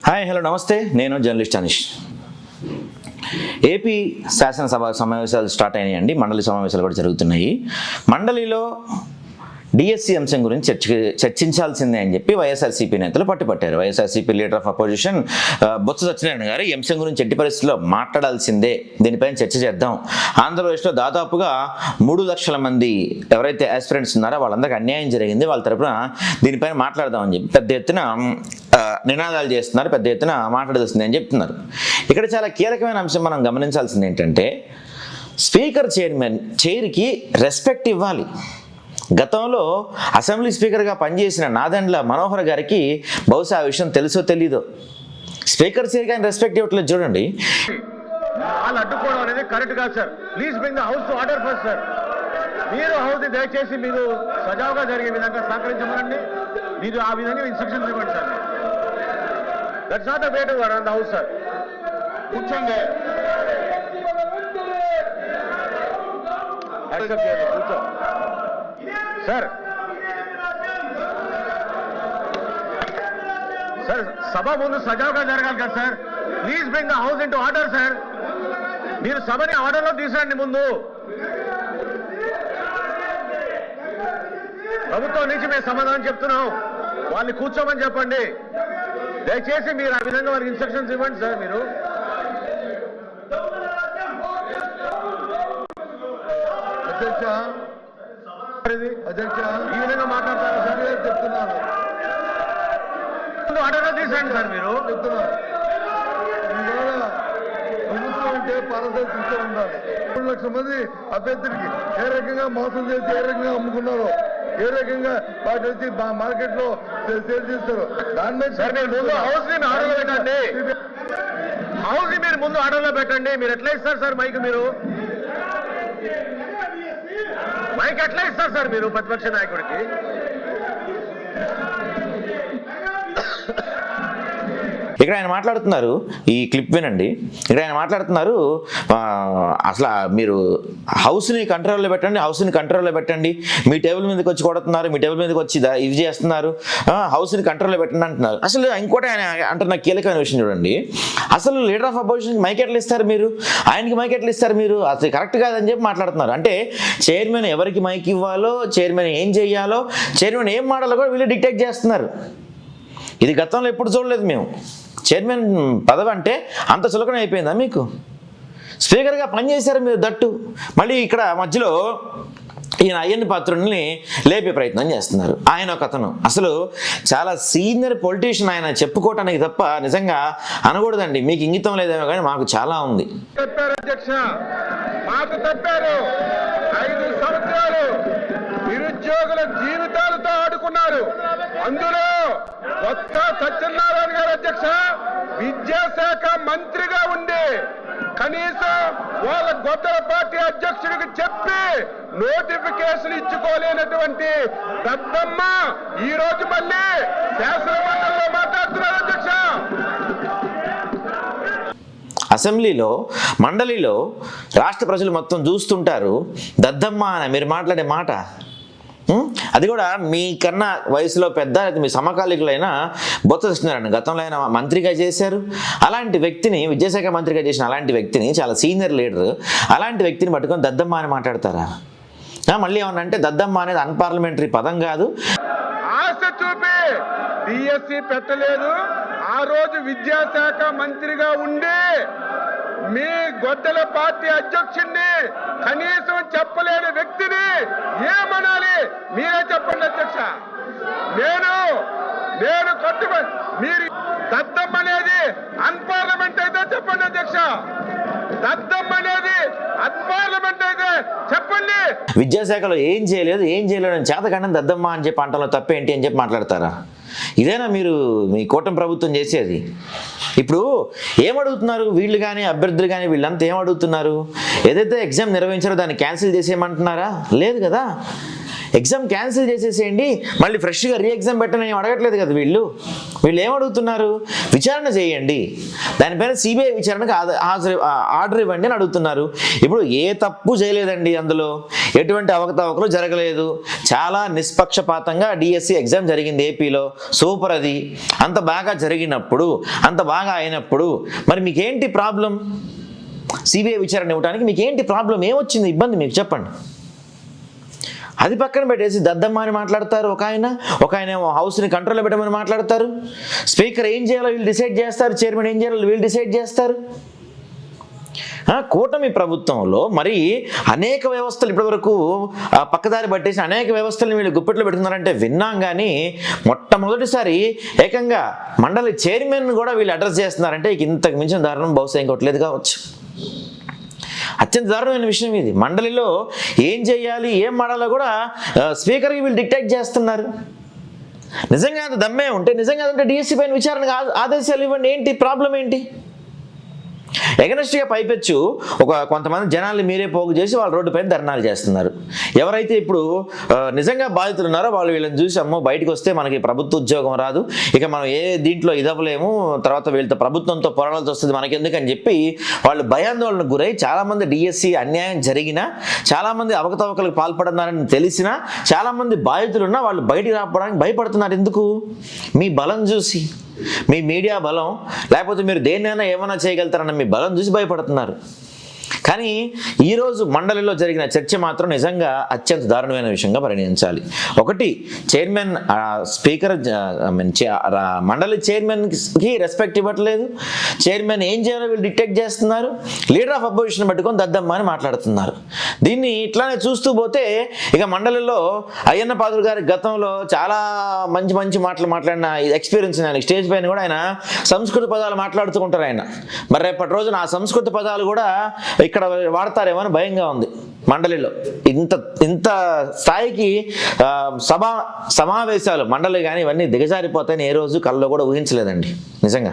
Hi hello నమస్తే, నేను journalist Anish. AP శాసనసభ సమావేశాలు స్టార్ట్ అయినాయండి. మండలి సమావేశాలు కూడా జరుగుతున్నాయి. మండలిలో డిఎస్సి అంశం గురించి చర్చించాల్సిందే అని చెప్పి వైఎస్ఆర్సీపీ నేతలు పట్టుపట్టారు. YSRCP leader of opposition Botsa Satyanarayana గారు ఈ అంశం గురించి ఎట్టి పరిస్థితుల్లో మాట్లాడాల్సిందే, దీనిపైన చర్చ చేద్దాం. ఆంధ్రప్రదేశ్లో దాదాపుగా 3 లక్షల మంది ఎవరైతే ఆస్పిరెంట్స్ ఉన్నారో వాళ్ళందరికీ అన్యాయం జరిగింది, వాళ్ళ తరపున దీనిపైన మాట్లాడదామని చెప్పి పెద్ద ఎత్తున నినాదాలు చేస్తున్నారు, పెద్ద ఎత్తున మాట్లాడాల్సిందే అని చెప్తున్నారు. ఇక్కడ చాలా కీలకమైన అంశం మనం గమనించాల్సింది ఏంటంటే, స్పీకర్ చైర్కి రెస్పెక్ట్ ఇవ్వాలి. గతంలో అసెంబ్లీ స్పీకర్గా పనిచేసిన నాదెండ్ల మనోహర్ గారికి బహుశా ఆ విషయం తెలుసో తెలీదో, స్పీకర్ చైర్కి ఆయన రెస్పెక్ట్ ఇవ్వట్లేదు. చూడండి, వాళ్ళు అడ్డుకోవడం అనేది కరెక్ట్ కాదు sir. Please bring the house to order first sir. మీరు హౌస్ దయచేసి మీరు సజావుగా జరిగే విధంగా సహకరించమనండి. మీరు ఆ విధంగా ఇన్స్ట్రక్షన్స్ ఇవ్వండి sir. That's not the way to run the house sir. కూర్చోండి, కూర్చో సార్. సార్ సభ ముందు సజావుగా జరగాలి కదా sir. Please bring the house in to order sir. మీరు సభని ఆర్డర్లో తీసుకురండి. ముందు ప్రభుత్వం నుంచి మేము సమాధానం చెప్తున్నాం, వాళ్ళని కూర్చోమని చెప్పండి. దయచేసి మీరు ఆ విధంగా వాళ్ళకి ఇన్స్ట్రక్షన్స్ ఇవ్వండి సార్. మీరు అధ్యక్ష ఈ విధంగా మాట్లాడతారు సార్. చెప్తున్నాను, ఆర్డర్లో తీసుకురండి సార్. మీరు చెప్తున్నారు ప్రభుత్వం అంటే పారదర్శకంగా ఉండాలి. 3 లక్షల మంది అభ్యర్థులకి ఏ రకంగా మోసం చేసి ఏ రకంగా అమ్ముకున్నారో, ఏ రకంగా వాటి వచ్చి మార్కెట్ లో సేల్ చేస్తారు, దాని మీద ముందు హౌస్ ని ఆర్డర్లో పెట్టండి. హౌస్ ని మీరు ముందు ఆర్డర్లో పెట్టండి. మీరు ఎట్లా ఇస్తారు సార్ మైక్? మీరు మైక్ ఎట్లా ఇస్తారు సార్ మీరు ప్రతిపక్ష నాయకుడికి? ఇక్కడ ఆయన మాట్లాడుతున్నారు, ఈ క్లిప్ వినండి. ఇక్కడ ఆయన మాట్లాడుతున్నారు, అసలు మీరు హౌస్ని కంట్రోల్లో పెట్టండి, హౌస్ని కంట్రోల్లో పెట్టండి, మీ టేబుల్ మీదకి వచ్చి కొడుతున్నారు, మీ టేబుల్ మీదకి వచ్చి ఇది చేస్తున్నారు, హౌస్ని కంట్రోల్లో పెట్టండి అంటున్నారు. అసలు ఇంకోటి ఆయన అంటున్న కీలకమైన విషయం చూడండి, అసలు లీడర్ ఆఫ్ అపోజిషన్కి మైక్ ఎట్లా ఇస్తారు మీరు, ఆయనకి మైక్ ఎట్లా ఇస్తారు మీరు? అసలు కరెక్ట్ కాదని చెప్పి మాట్లాడుతున్నారు. అంటే చైర్మన్ ఎవరికి మైక్ ఇవ్వాలో, చైర్మన్ ఏం చెయ్యాలో, చైర్మన్ ఏం మాట్లాడాలో కూడా వీళ్ళు డిక్టేట్ చేస్తున్నారు. ఇది గతంలో ఎప్పుడు చూడలేదు మేము. చైర్మన్ పదవి అంటే అంత చులకన అయిపోయిందా మీకు? స్పీకర్గా పనిచేశారు మీరు, దట్టు మళ్ళీ ఇక్కడ మధ్యలో ఈయన అయ్యన్న పాత్రుడిని లేపే ప్రయత్నం చేస్తున్నారు. ఆయన ఒక అతను అసలు చాలా సీనియర్ పొలిటీషియన్, ఆయన చెప్పుకోవటానికి తప్ప నిజంగా అనకూడదండి. మీకు ఇంగితం లేదేమో కానీ మాకు చాలా ఉంది. చెప్పారు అధ్యక్ష, మాట తప్పారు. 5 సంవత్సరాలు నిరుద్యోగుల జీవితాలతో ఆడుకున్నారు. అందులో కొత్త సత్యనారాయణ గారు అధ్యక్ష విద్యాశాఖ మంత్రిగా ఉండి కనీసం వాళ్ళ గొప్పల పార్టీ అధ్యక్షుడికి చెప్పి నోటిఫికేషన్ ఇచ్చుకోలేనటువంటి దద్దమ్మ ఈ రోజు మళ్ళీ శాసనమండలిలో మాట్లాడుతున్నారు అధ్యక్ష. అసెంబ్లీలో, మండలిలో రాష్ట్ర ప్రజలు మొత్తం చూస్తుంటారు. దద్దమ్మ అని మీరు మాట్లాడే మాట, అది కూడా మీకన్నా వయసులో పెద్ద, మీ సమకాలీకులైన బొత్స సత్యనారాయణ గతంలో ఆయన మంత్రిగా చేశారు. అలాంటి వ్యక్తిని, విద్యాశాఖ మంత్రిగా చేసిన అలాంటి వ్యక్తిని, చాలా సీనియర్ లీడర్, అలాంటి వ్యక్తిని పట్టుకొని దద్దమ్మ అని మాట్లాడతారా? మళ్ళీ ఏమన్నా అంటే దద్దమ్మ అనేది అన్పార్లమెంటరీ పదం కాదు. ఆశ చూపి డిఎస్సి పెట్టలేదు. ఆ రోజు విద్యాశాఖ మంత్రిగా ఉండి మీ గొడ్డల పార్టీ అధ్యక్షుడిని కనీసం చెప్పలేని వ్యక్తిని ఏమనాలి మీరే చెప్పండి అధ్యక్ష. నేను కట్టుబడి మీరు దద్దమ్మ అనేది అన్పార్లమెంట్ అయితే చెప్పండి అధ్యక్ష. దద్దమ్మ అనేది అన్పార్లమెంట్ అయితే చెప్పండి. విద్యాశాఖలో ఏం చేయలేదు అని చేతకండి దద్దమ్మ అని చెప్పి అంటలో తప్పేంటి అని చెప్పి మాట్లాడతారా? ఇదేనా మీరు మీ కూటమి ప్రభుత్వం చేసేది? ఇప్పుడు ఏమడుగుతున్నారు వీళ్ళు కానీ, అభ్యర్థులు కానీ, వీళ్ళంతా ఏమడుగుతున్నారు? ఏదైతే ఎగ్జామ్ నిర్వహించారో దాన్ని క్యాన్సిల్ చేసేయమంటున్నారా? లేదు కదా. ఎగ్జామ్ క్యాన్సిల్ చేసేసేయండి, మళ్ళీ ఫ్రెష్గా రీ ఎగ్జామ్ పెట్టని ఏం అడగట్లేదు కదా వీళ్ళు ఏం అడుగుతున్నారు? విచారణ చేయండి, దానిపైన సిబిఐ విచారణకు ఆర్డర్ ఇవ్వండి అని అడుగుతున్నారు. ఇప్పుడు ఏ తప్పు చేయలేదండి, అందులో ఎటువంటి అవకతవకలు జరగలేదు, చాలా నిష్పక్షపాతంగా డిఎస్సి ఎగ్జామ్ జరిగింది ఏపీలో. సూపర్. అది అంత బాగా జరిగినప్పుడు, అంత బాగా అయినప్పుడు మరి మీకేంటి ప్రాబ్లం? సిబిఐ విచారణ ఇవ్వడానికి మీకేంటి ప్రాబ్లం? ఏమొచ్చింది ఇబ్బంది మీకు చెప్పండి. అది పక్కన పెట్టేసి దద్దమ్మ అని మాట్లాడతారు ఒక ఆయన ఏమో హౌస్ని కంట్రోల్లో పెట్టమని మాట్లాడతారు. స్పీకర్ ఏం చేయాలో వీళ్ళు డిసైడ్ చేస్తారు, చైర్మన్ ఏం చేయాలో వీళ్ళు డిసైడ్ చేస్తారు. కూటమి ప్రభుత్వంలో మరి అనేక వ్యవస్థలు ఇప్పటివరకు పక్కదారి పట్టేసి అనేక వ్యవస్థలను వీళ్ళు గుప్పెట్లో పెడుతున్నారంటే విన్నాం. కానీ మొట్టమొదటిసారి ఏకంగా మండలి చైర్మన్ కూడా వీళ్ళు అడ్రస్ చేస్తున్నారంటే ఇంతకు మించిన దారుణం బహుశా ఇంకోట్లేదు కావచ్చు. అత్యంత దారుణమైన విషయం ఇది. మండలిలో ఏం చేయాలి, ఏం మాడాలో కూడా స్పీకర్కి వీళ్ళు డిక్టేట్ చేస్తున్నారు. నిజంగా అంత దమ్మే ఉంటే, నిజంగా అంటే డిఎస్సి పైన విచారణకు ఆదేశాలు ఇవ్వండి. ఏంటి ప్రాబ్లం ఏంటి? ఎగనెస్ట్గా పైపెచ్చు కొంతమంది జనాల్ని మీరే పోగు చేసి వాళ్ళు రోడ్డు పైన ధర్నాలు చేస్తున్నారు. ఎవరైతే ఇప్పుడు నిజంగా బాధితులు ఉన్నారో వాళ్ళు వీళ్ళని చూసి అమ్మో బయటకు వస్తే మనకి ప్రభుత్వ ఉద్యోగం రాదు, ఇక మనం ఏ దీంట్లో ఇదవ్వలేము, తర్వాత వీళ్ళతో ప్రభుత్వంతో పోరాడాల్సి వస్తుంది మనకెందుకని చెప్పి వాళ్ళు భయాందోళనకు గురై చాలామంది డిఎస్సి అన్యాయం జరిగినా, చాలామంది అవకతవకలకు పాల్పడుతున్నారని తెలిసినా, చాలామంది బాధితులున్నా వాళ్ళు బయటికి రావడానికి భయపడుతున్నారు. ఎందుకు? మీ బలం చూసి, మీ మీడియా బలం, లేకపోతే మీరు దేన్నైనా ఏమైనా చేయగలుగుతారన్న మీ బలం చూసి భయపడుతున్నారు. కానీ ఈరోజు మండలిలో జరిగిన చర్చ మాత్రం నిజంగా అత్యంత దారుణమైన విషయంగా పరిగణించాలి. ఒకటి, చైర్మన్ స్పీకర్ మండలి చైర్మన్కి రెస్పెక్ట్ ఇవ్వట్లేదు. చైర్మన్ ఏం చేయాలో వీళ్ళు డిక్టేట్ చేస్తున్నారు. లీడర్ ఆఫ్ అపోజిషన్ పట్టుకొని దద్దమ్మ అని మాట్లాడుతున్నారు. దీన్ని ఇట్లానే చూస్తూ పోతే ఇక మండలిలో అయ్యన్న పాత్రుడు గారి గతంలో చాలా మంచి మంచి మాటలు మాట్లాడిన ఎక్స్పీరియన్స్ ఆయన. స్టేజ్ పైన కూడా ఆయన సంస్కృత పదాలు మాట్లాడుతూ ఉంటారు ఆయన. మరి రేపటి రోజున ఆ సంస్కృత పదాలు కూడా ఇక్కడ వాడతారేమో అని భయంగా ఉంది. మండలిలో ఇంత స్థాయికి సమావేశాలు మండలి కానీ ఇవన్నీ దిగజారిపోతాయని ఏ రోజు కల్లో కూడా ఊహించలేదండి నిజంగా.